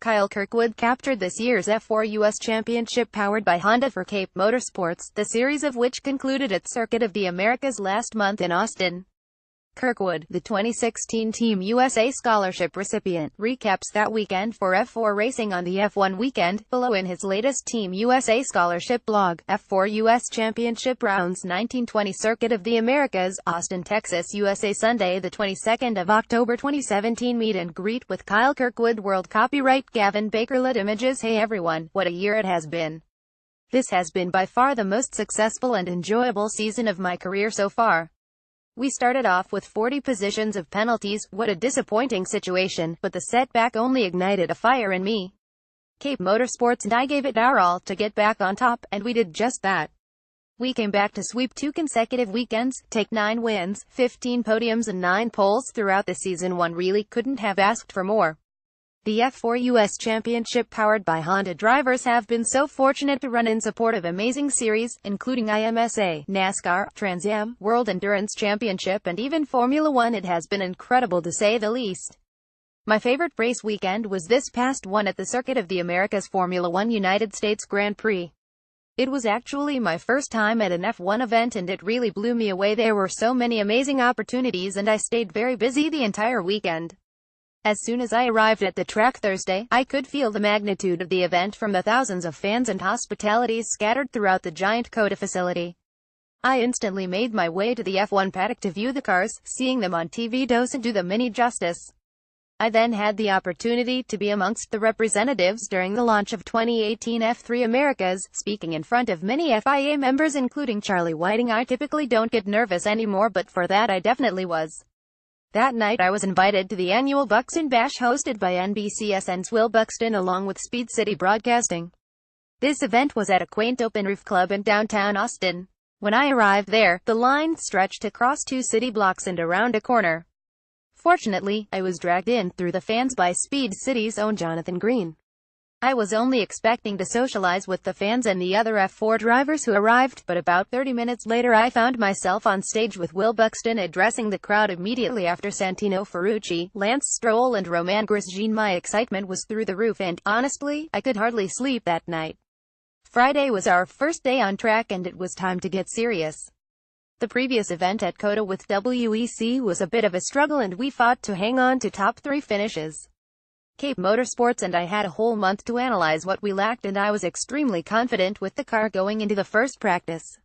Kyle Kirkwood captured this year's F4 U.S. championship powered by Honda for Cape Motorsports, the series of which concluded at Circuit of the Americas last month in Austin. Kirkwood, the 2016 Team USA scholarship recipient, recaps that weekend for F4 racing on the F1 weekend, below in his latest Team USA scholarship blog. F4 U.S. Championship Rounds 1920 Circuit of the Americas, Austin, Texas, USA. Sunday, the 22nd of October 2017. Meet and greet with Kyle Kirkwood. World copyright Gavin Bakerlet Images. Hey everyone, what a year it has been. This has been by far the most successful and enjoyable season of my career so far. We started off with 40 positions of penalties. What a disappointing situation, but the setback only ignited a fire in me. Cape Motorsports and I gave it our all to get back on top, and we did just that. We came back to sweep 2 consecutive weekends, take 9 wins, 15 podiums and 9 poles throughout the season. One really couldn't have asked for more. The F4 U.S. Championship powered by Honda drivers have been so fortunate to run in support of amazing series, including IMSA, NASCAR, Trans Am, World Endurance Championship and even Formula One. It has been incredible to say the least. My favorite race weekend was this past one at the Circuit of the Americas Formula One United States Grand Prix. It was actually my first time at an F1 event and it really blew me away. There were so many amazing opportunities and I stayed very busy the entire weekend. As soon as I arrived at the track Thursday, I could feel the magnitude of the event from the thousands of fans and hospitalities scattered throughout the giant COTA facility. I instantly made my way to the F1 paddock to view the cars. Seeing them on TV doesn't do them any justice. I then had the opportunity to be amongst the representatives during the launch of 2018 F3 Americas, speaking in front of many FIA members including Charlie Whiting. I typically don't get nervous anymore, but for that I definitely was. That night I was invited to the annual Buxton Bash hosted by NBCSN's Will Buxton along with Speed City Broadcasting. This event was at a quaint open roof club in downtown Austin. When I arrived there, the line stretched across 2 city blocks and around a corner. Fortunately, I was dragged in through the fans by Speed City's own Jonathan Green. I was only expecting to socialize with the fans and the other F4 drivers who arrived, but about 30 minutes later I found myself on stage with Will Buxton addressing the crowd immediately after Santino Ferrucci, Lance Stroll and Romain Grosjean. My excitement was through the roof and, honestly, I could hardly sleep that night. Friday was our first day on track and it was time to get serious. The previous event at COTA with WEC was a bit of a struggle and we fought to hang on to top 3 finishes. Cape Motorsports and I had a whole month to analyze what we lacked and I was extremely confident with the car going into the first practice.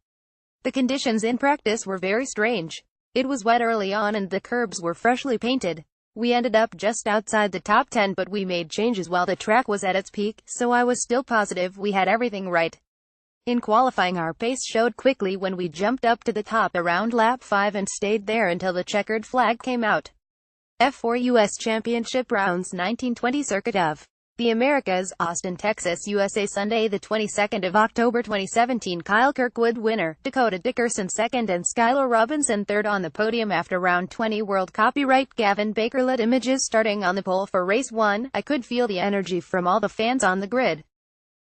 The conditions in practice were very strange. It was wet early on and the curbs were freshly painted. We ended up just outside the top 10 but we made changes while the track was at its peak, so I was still positive we had everything right. In qualifying our pace showed quickly when we jumped up to the top around lap 5 and stayed there until the checkered flag came out. F4 U.S. Championship Rounds 1920 Circuit of the Americas, Austin, Texas, USA. Sunday, the 22nd of October 2017. Kyle Kirkwood winner, Dakota Dickerson second and Skylar Robinson third on the podium after round 20. World copyright Gavin Bakerlet Images. Starting on the pole for race 1, I could feel the energy from all the fans on the grid.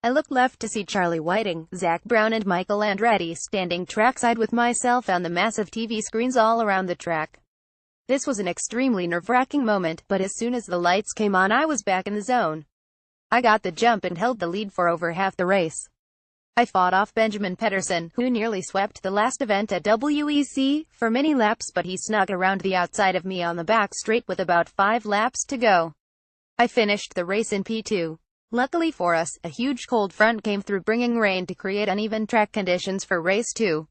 I looked left to see Charlie Whiting, Zach Brown and Michael Andretti standing trackside with myself on the massive TV screens all around the track. This was an extremely nerve-wracking moment, but as soon as the lights came on I was back in the zone. I got the jump and held the lead for over half the race. I fought off Benjamin Pedersen, who nearly swept the last event at WEC, for many laps, but he snuck around the outside of me on the back straight with about 5 laps to go. I finished the race in P2. Luckily for us, a huge cold front came through bringing rain to create uneven track conditions for race 2.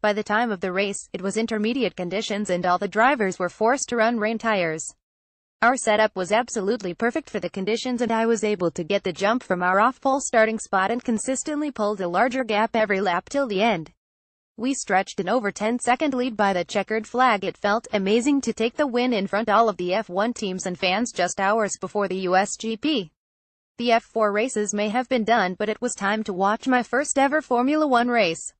By the time of the race, it was intermediate conditions and all the drivers were forced to run rain tires. Our setup was absolutely perfect for the conditions and I was able to get the jump from our off-pole starting spot and consistently pulled a larger gap every lap till the end. We stretched an over 10-second lead by the checkered flag. It felt amazing to take the win in front all of the F1 teams and fans just hours before the US GP. The F4 races may have been done, but it was time to watch my first ever Formula One race.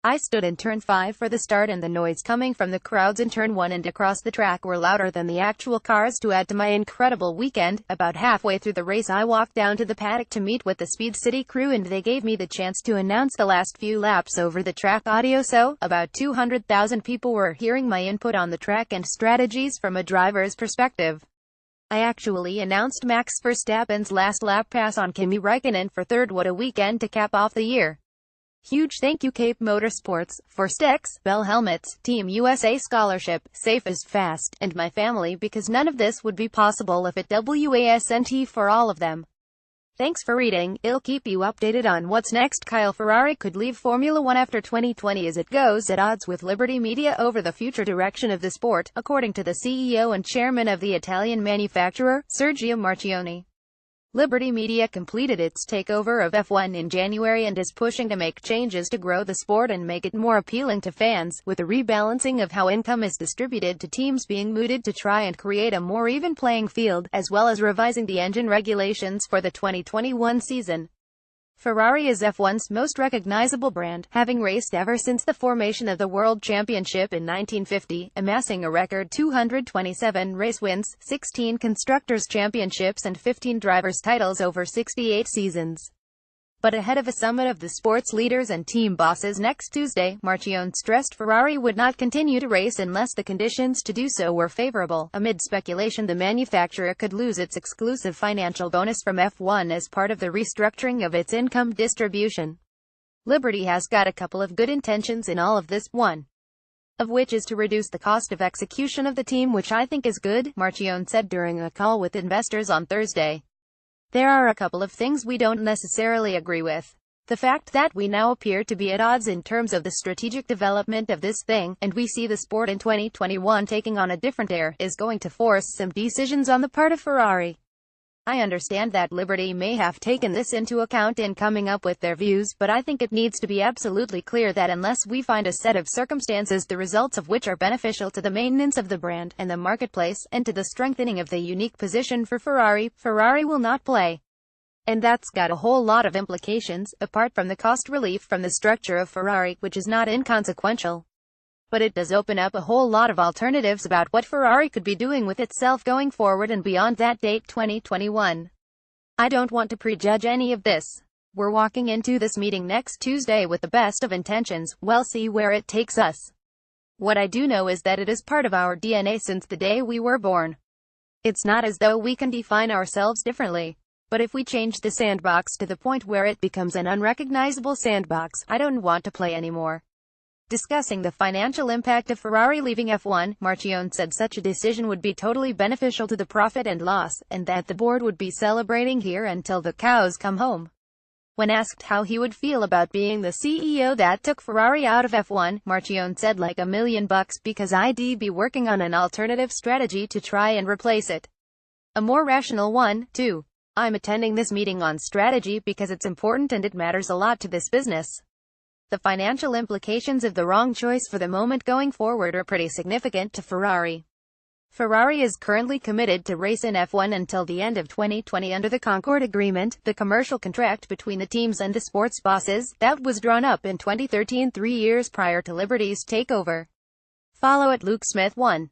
I stood in turn 5 for the start and the noise coming from the crowds in turn 1 and across the track were louder than the actual cars. To add to my incredible weekend, about halfway through the race I walked down to the paddock to meet with the Speed City crew and they gave me the chance to announce the last few laps over the track audio, so about 200,000 people were hearing my input on the track and strategies from a driver's perspective. I actually announced Max Verstappen's last lap pass on Kimi Räikkönen for third. What a weekend to cap off the year. Huge thank you Cape Motorsports, for sticks, bell helmets, Team USA scholarship, safe as fast, and my family, because none of this would be possible if it wasn't for all of them. Thanks for reading. I'll keep you updated on what's next. Kyle Ferrari could leave Formula One after 2020 as it goes at odds with Liberty Media over the future direction of the sport, according to the CEO and chairman of the Italian manufacturer, Sergio Marchionne. Liberty Media completed its takeover of F1 in January and is pushing to make changes to grow the sport and make it more appealing to fans, with a rebalancing of how income is distributed to teams being mooted to try and create a more even playing field, as well as revising the engine regulations for the 2021 season. Ferrari is F1's most recognizable brand, having raced ever since the formation of the World Championship in 1950, amassing a record 227 race wins, 16 Constructors' Championships and 15 Drivers' titles over 68 seasons. But ahead of a summit of the sports leaders and team bosses next Tuesday, Marchionne stressed Ferrari would not continue to race unless the conditions to do so were favorable. Amid speculation the manufacturer could lose its exclusive financial bonus from F1 as part of the restructuring of its income distribution. Liberty has got a couple of good intentions in all of this, one of which is to reduce the cost of execution of the team, which I think is good, Marchionne said during a call with investors on Thursday. There are a couple of things we don't necessarily agree with. The fact that we now appear to be at odds in terms of the strategic development of this thing, and we see the sport in 2021 taking on a different air, is going to force some decisions on the part of Ferrari. I understand that Liberty may have taken this into account in coming up with their views, but I think it needs to be absolutely clear that unless we find a set of circumstances the results of which are beneficial to the maintenance of the brand, and the marketplace, and to the strengthening of the unique position for Ferrari, Ferrari will not play. And that's got a whole lot of implications, apart from the cost relief from the structure of Ferrari, which is not inconsequential. But it does open up a whole lot of alternatives about what Ferrari could be doing with itself going forward and beyond that date, 2021. I don't want to prejudge any of this. We're walking into this meeting next Tuesday with the best of intentions. We'll see where it takes us. What I do know is that it is part of our DNA since the day we were born. It's not as though we can define ourselves differently. But if we change the sandbox to the point where it becomes an unrecognizable sandbox, I don't want to play anymore. Discussing the financial impact of Ferrari leaving F1, Marchionne said such a decision would be totally beneficial to the profit and loss, and that the board would be celebrating here until the cows come home. When asked how he would feel about being the CEO that took Ferrari out of F1, Marchionne said like $1 million because I'd be working on an alternative strategy to try and replace it. A more rational one, too. I'm attending this meeting on strategy because it's important and it matters a lot to this business. The financial implications of the wrong choice for the moment going forward are pretty significant to Ferrari. Ferrari is currently committed to race in F1 until the end of 2020 under the Concord Agreement, the commercial contract between the teams and the sports bosses, that was drawn up in 2013, 3 years prior to Liberty's takeover. Follow at Luke Smith 1.